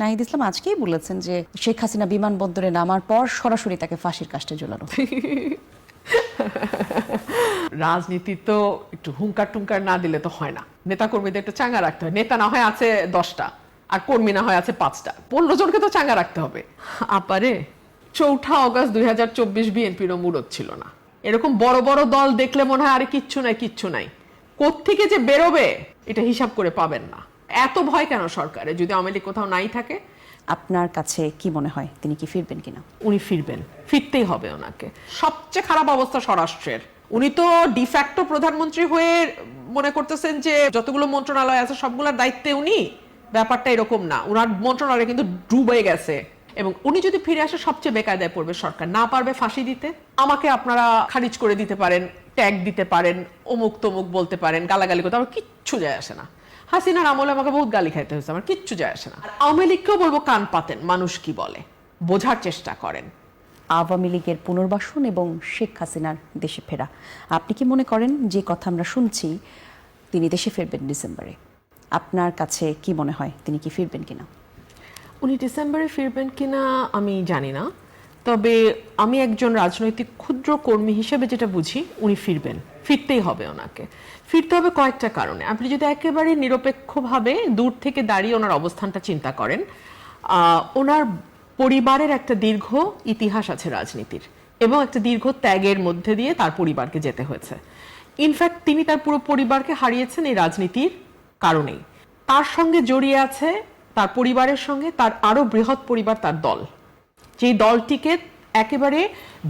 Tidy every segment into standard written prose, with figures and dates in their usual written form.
নাহিদ ইসলাম আজকেই বলেছেন যে শেখ হাসিনা বিমানবন্দরে নামার পর সরাসরি তাকে ফাঁসির কাস্টে ঝোলানো। রাজনীতি তো একটু হুঙ্কার টুঙ্কার না দিলে তো হয় না। নেতা কর্মীদের একটু চাঙ্গা রাখতে হয়। নেতা না হয় আছে 10টা আর কর্মী না হয় আছে 5টা, 15 জনকে তো চাঙ্গা রাখতে হবে। আপারে 4 অগস্ট 2024 বিএনপিরও মুরত ছিল না। এরকম বড় বড় দল দেখলে মনে হয় আরে কিচ্ছু নাই কোত্থেকে যে বেরোবে এটা হিসাব করে পাবেন না। এত ভয় কেন সরকারে যদি আওয়ামী লীগ কোথাও নাই থাকে? আপনার কাছে কি মনে হয় তিনি কি ফিরবেন কিনা? উনি ফিরবেন, ফিরতেই হবে ওনাকে। সবচেয়ে খারাপ অবস্থা স্বরাষ্ট্রের। উনি তো ডিফ্যাক্টো প্রধানমন্ত্রী হয়ে মনে করতেছেন যে যতগুলো মন্ত্রণালয় আছে সবগুলোর দায়িত্বে উনি। ব্যাপারটা এরকম না, উনার মন্ত্রণালয় কিন্তু ডুবে গেছে। এবং উনি যদি ফিরে আসে সবচেয়ে বেকায়দায় পড়বে সরকার। না পারবে ফাঁসি দিতে, আমাকে আপনারা খারিজ করে দিতে পারেন, ট্যাগ দিতে পারেন, অমুক তমুক বলতে পারেন, গালাগালি করতে, আমার কিচ্ছু যায় আসে না। হাসিনার আমলে আমাকে বহুত গালি খাইতে হয়েছে, আমার কিচ্ছু যায় আসে না। আর আওয়ামী লীগকেও বলবো কান পাতেন, মানুষ কি বলে বোঝার চেষ্টা করেন। আওয়ামী লীগের পুনর্বাসন এবং শেখ হাসিনার দেশে ফেরা, আপনি কি মনে করেন যে কথা আমরা শুনছি তিনি দেশে ফিরবেন ডিসেম্বরে, আপনার কাছে কি মনে হয় তিনি কি ফিরবেন কিনা? উনি ডিসেম্বরে ফিরবেন কিনা আমি জানি না, তবে আমি একজন রাজনৈতিক ক্ষুদ্র কর্মী হিসেবে যেটা বুঝি উনি ফিরবেন, ফিরতেই হবে ওনাকে। ফিরতে হবে কয়েকটা কারণে। আপনি যদি একেবারে নিরপেক্ষভাবে দূর থেকে দাঁড়িয়ে ওনার অবস্থানটা চিন্তা করেন, ওনার পরিবারের একটা দীর্ঘ ইতিহাস আছে রাজনীতির এবং একটা দীর্ঘ ত্যাগের মধ্যে দিয়ে তার পরিবারকে যেতে হয়েছে। ইনফ্যাক্ট তিনি তার পুরো পরিবারকে হারিয়েছেন এই রাজনীতির কারণেই। তার সঙ্গে জড়িয়ে আছে তার পরিবারের সঙ্গে তার আরো বৃহৎ পরিবার, তার দল, যে দলটিকে একেবারে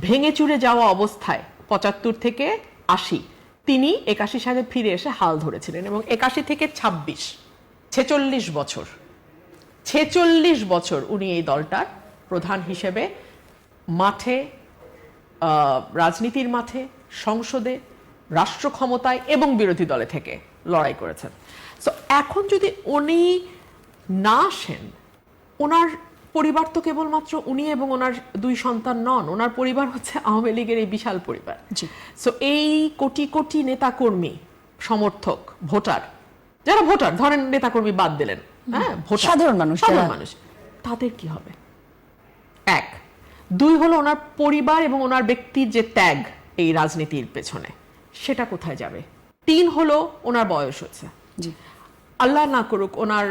ভেঙে চুরে যাওয়া অবস্থায় 75 থেকে 80 তিনি 81 সালে ফিরে এসে হাল ধরেছিলেন এবং 81 থেকে 26 ছেচল্লিশ বছর উনি এই দলটার প্রধান হিসেবে মাঠে, রাজনীতির মাঠে, সংসদে, রাষ্ট্র ক্ষমতায় এবং বিরোধী দলে থেকে লড়াই করেছেন। সো এখন যদি উনি না আসেন, ওনার পরিবার তো কেবলমাত্র উনি এবং ওনার 2 সন্তান নন, ওনার পরিবার হচ্ছে আওয়ামী লীগের এই বিশাল পরিবার। সো এই কোটি কোটি নেতাকর্মী, সমর্থক, ভোটার, যারা ভোটার ধরেন নেতাকর্মী বাদ দিলেন, হ্যাঁ, সাধারণ মানুষ, তাদের কি হবে? 1, 2 হলো ওনার পরিবার এবং ওনার ব্যক্তির যে ত্যাগ এই রাজনীতির পেছনে, সেটা কোথায় যাবে? 3 হলো ওনার বয়স হচ্ছে, আল্লাহ না করুক ওনার